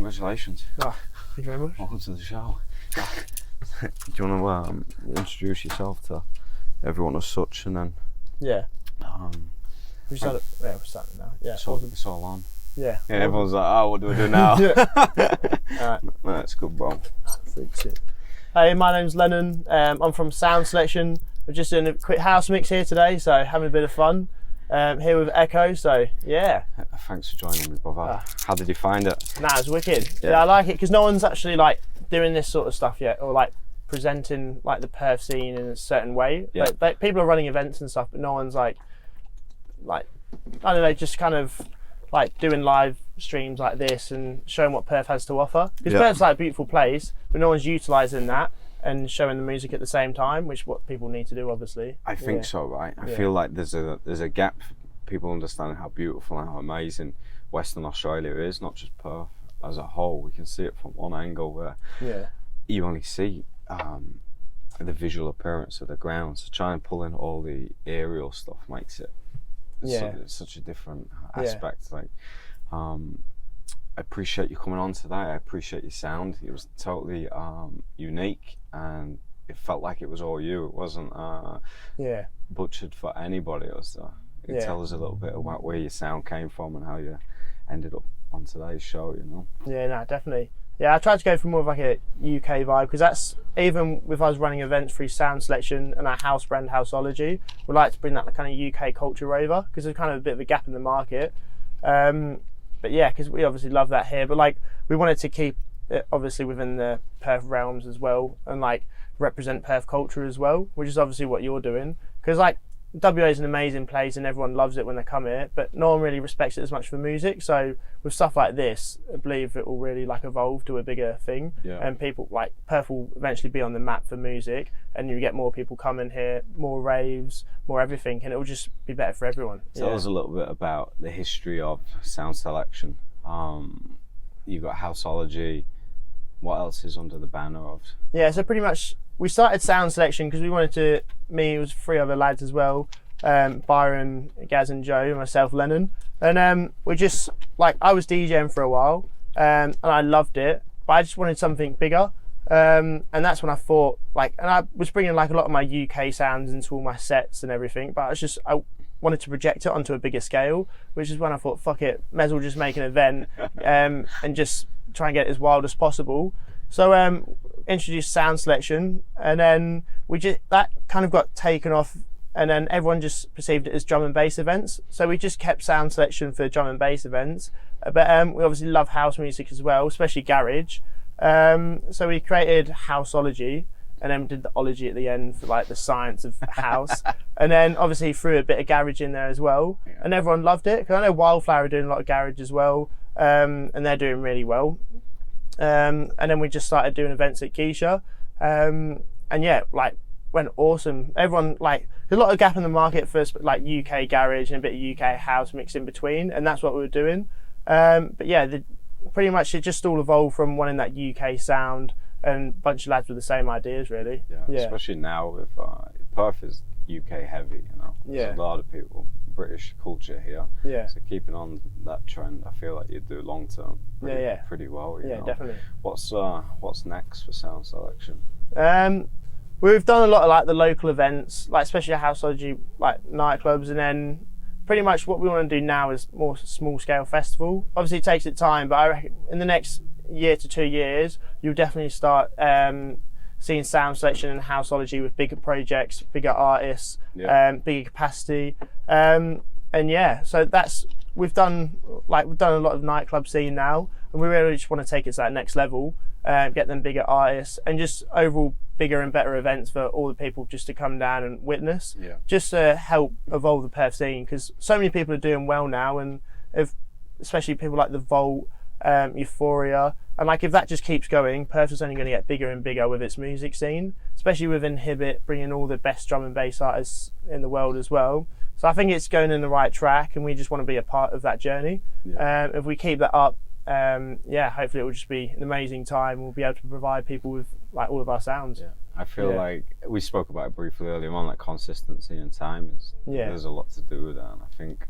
Congratulations. Oh, thank you very much. Welcome to the show. Do you want to introduce yourself to everyone as such, and then Yeah. We're starting now. Yeah. it's all on. Yeah. Yeah, everyone's like, oh, what do we do now? Alright. No, that's good, bro. Hey, my name's Lennon. I'm from Sound Selection. We're just doing a quick house mix here today, so having a bit of fun. Here with Echo, so yeah. Thanks for joining me, brother. How did you find it? Nah, it's wicked. Yeah, I like it because no one's actually like doing this sort of stuff yet, or like presenting like the Perth scene in a certain way. Yeah. Like, people are running events and stuff, but no one's like I don't know, just kind of like doing live streams like this and showing what Perth has to offer. Because Perth's like a beautiful place, but no one's utilising that and showing the music at the same time, which is what people need to do, obviously. I think so, right? I feel like there's a gap for people understanding how beautiful and how amazing Western Australia is, not just Perth as a whole. We can see it from one angle where you only see the visual appearance of the ground. So trying to pull in all the aerial stuff makes it such a different aspect. Like, I appreciate you coming on today. I appreciate your sound. It was totally unique, and it felt like it was all you. It wasn't butchered for anybody else. You can tell us a little bit about where your sound came from and how you ended up on today's show, you know? Yeah, no, definitely. Yeah, I tried to go for more of like a UK vibe, because that's, even with us running events through Sound Selection and our house brand Houseology, we like to bring that kind of UK culture over, because there's kind of a bit of a gap in the market. But yeah, because we obviously love that here, but like we wanted to keep it obviously within the Perth realms as well, and like represent Perth culture as well, which is obviously what you're doing. Because like WA is an amazing place and everyone loves it when they come here, but no one really respects it as much for music. So with stuff like this, I believe it will really like evolve to a bigger thing, and people like Perth will eventually be on the map for music, and you get more people coming here, more raves, more everything, and it will just be better for everyone. Tell us a little bit about the history of Sound Selection. You've got Houseology. What else is under the banner of? Yeah, so pretty much we started Sound Selection because we wanted to, it was 3 other lads as well, Byron, Gaz and Joe, and myself, Lennon. And we just, like, I was DJing for a while, and I loved it, but I just wanted something bigger. And that's when I thought, like, and I was bringing like a lot of my UK sounds into all my sets and everything, but I wanted to project it onto a bigger scale, which is when I thought, fuck it, may as well just make an event and just try and get it as wild as possible. So introduced Sound Selection, and then that kind of got taken off, and then everyone just perceived it as drum and bass events. So we just kept Sound Selection for drum and bass events, but we obviously love house music as well, especially garage. So we created Houseology, and then did the ology at the end for like the science of house, and then obviously threw a bit of garage in there as well, and everyone loved it. Because I know Wildflower are doing a lot of garage as well, and they're doing really well. And then we just started doing events at Geisha, and yeah, like went awesome. Everyone, like, there's a lot of gap in the market for like UK garage and a bit of UK house mixed in between, and that's what we were doing. But yeah, pretty much it just all evolved from wanting that UK sound, and a bunch of lads with the same ideas, really. Yeah. Especially now with Perth is UK heavy, you know. There's a lot of people, British culture here. Yeah. So keeping on that trend, I feel like you do long term pretty well. You know? Definitely. What's next for Sound Selection? We've done a lot of like the local events, like especially Houseology, like nightclubs, and then pretty much what we want to do now is more small scale festival. Obviously it takes its time, but I reckon in the next year to 2 years you'll definitely start seeing Sound Selection and Houseology with bigger projects, bigger artists, bigger capacity, and yeah, so we've done a lot of nightclub scene now, and we really just want to take it to that next level, get them bigger artists, and just overall bigger and better events for all the people just to come down and witness, just to help evolve the Perth scene, because so many people are doing well now, and especially people like the Vault, Euphoria, and like if that just keeps going, Perth is only going to get bigger and bigger with its music scene, especially with Inhibit bringing all the best drum and bass artists in the world as well. So I think it's going in the right track, and we just want to be a part of that journey. If we keep that up, hopefully it will just be an amazing time. We'll be able to provide people with like all of our sounds. I feel like we spoke about it briefly earlier on, like consistency and time there's a lot to do with that, and I think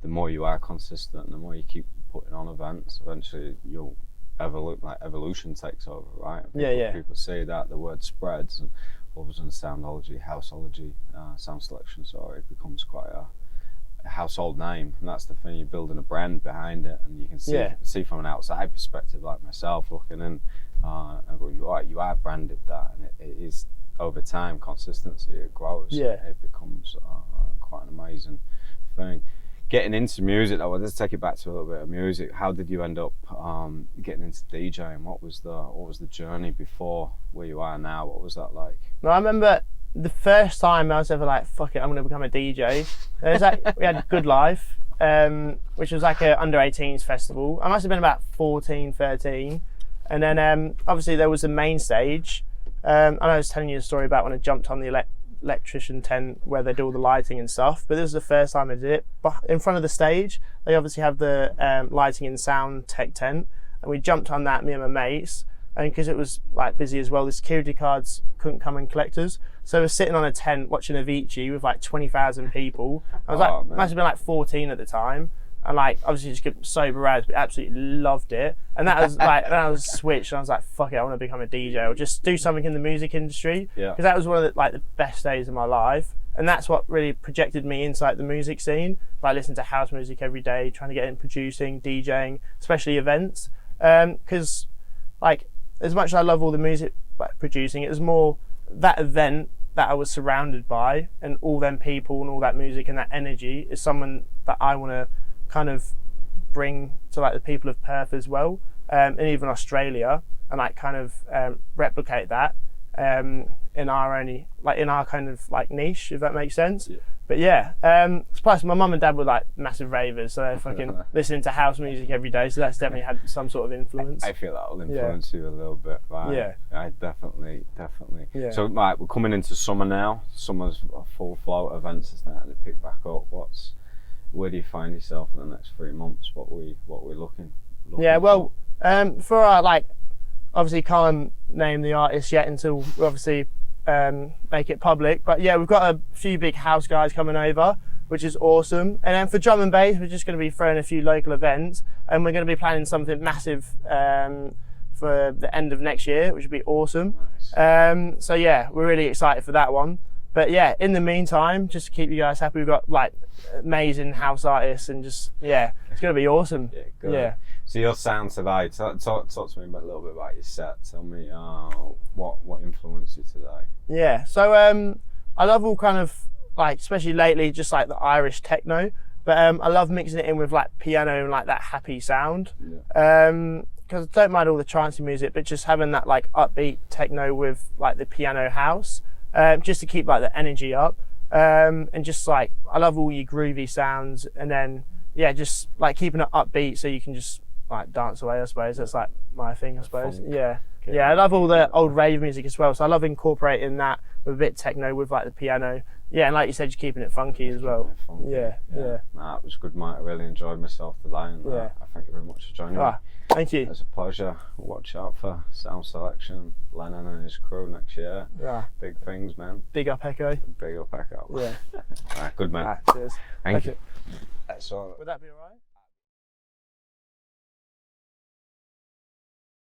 the more you are consistent, the more you keep putting on events, eventually you'll like evolution takes over, right? People say that the word spreads, and all of a sudden soundology, houseology, sound selection, sorry, it becomes quite a household name, and that's the thing. You're building a brand behind it, and you can see from an outside perspective, like myself, looking in, and going, you are branded that, and it is over time, consistency, it grows. It becomes quite an amazing thing. Getting into music, though, let's take it back to a little bit of music. How did you end up getting into DJing? What was the journey before where you are now? What was that like? No, I remember the first time I was ever like, fuck it, I'm going to become a DJ. It was like, we had Good Life, which was like a under 18s festival. I must have been about 14, 13. And then obviously there was the main stage. I was telling you a story about when I jumped on the electrician tent where they do all the lighting and stuff, but this was the first time I did it. But in front of the stage, they obviously have the lighting and sound tech tent, and we jumped on that, me and my mates, and because it was like busy as well, the security guards couldn't come and collect us, so we were sitting on a tent watching Avicii with like 20,000 people. I was must have been like 14 at the time, and like obviously just get sober out, but absolutely loved it. And that was like, then I was switched, and I was like, fuck it, I want to become a DJ or just do something in the music industry. Because that was one of the best days of my life, and that's what really projected me into like the music scene. Like listening to house music every day, trying to get in producing, DJing, especially events. Because like as much as I love all the music producing, it was more that event that I was surrounded by, and all them people and all that music and that energy is someone that I want to kind of bring to like the people of Perth as well, and even Australia, and like kind of replicate that in our kind of like niche, if that makes sense. But plus my mum and dad were like massive ravers, so they're fucking listening to house music every day, so that's definitely had some sort of influence. I feel that will influence you a little bit, right? I definitely. So like, we're coming into summer now. Summer's a full flow, events are starting to pick back up. Where do you find yourself in the next 3 months? What we looking well, for our like, obviously can't name the artist yet until we obviously make it public, but we've got a few big house guys coming over, which is awesome. And then for drum and bass, we're just going to be throwing a few local events, and we're going to be planning something massive for the end of next year, which would be awesome. Nice. So we're really excited for that one. But in the meantime, just to keep you guys happy, we've got like amazing house artists, and just it's going to be awesome. Good. So your sound today, talk to me a little bit about your set. Tell me what influenced you today. So I love all kind of like, especially lately, just like the Irish techno. But I love mixing it in with like piano and like that happy sound. Because I don't mind all the trancey music, but just having that like upbeat techno with like the piano house. Just to keep like the energy up, and just like I love all your groovy sounds, and then just like keeping it upbeat so you can just like dance away, I suppose. That's like my thing, I suppose. I love all the old rave music as well, so I love incorporating that with a bit techno with like the piano, and like you said, just keeping it funky as well. Nah, it was good, mate. I really enjoyed myself today, and I thank you very much for joining me. Thank you. It's a pleasure. Watch out for sound selection, Lennon and his crew next year. Big things, man. Big up, Echo. Big up, Echo. Alright, good, man. Cheers. Thank you. Would that be alright?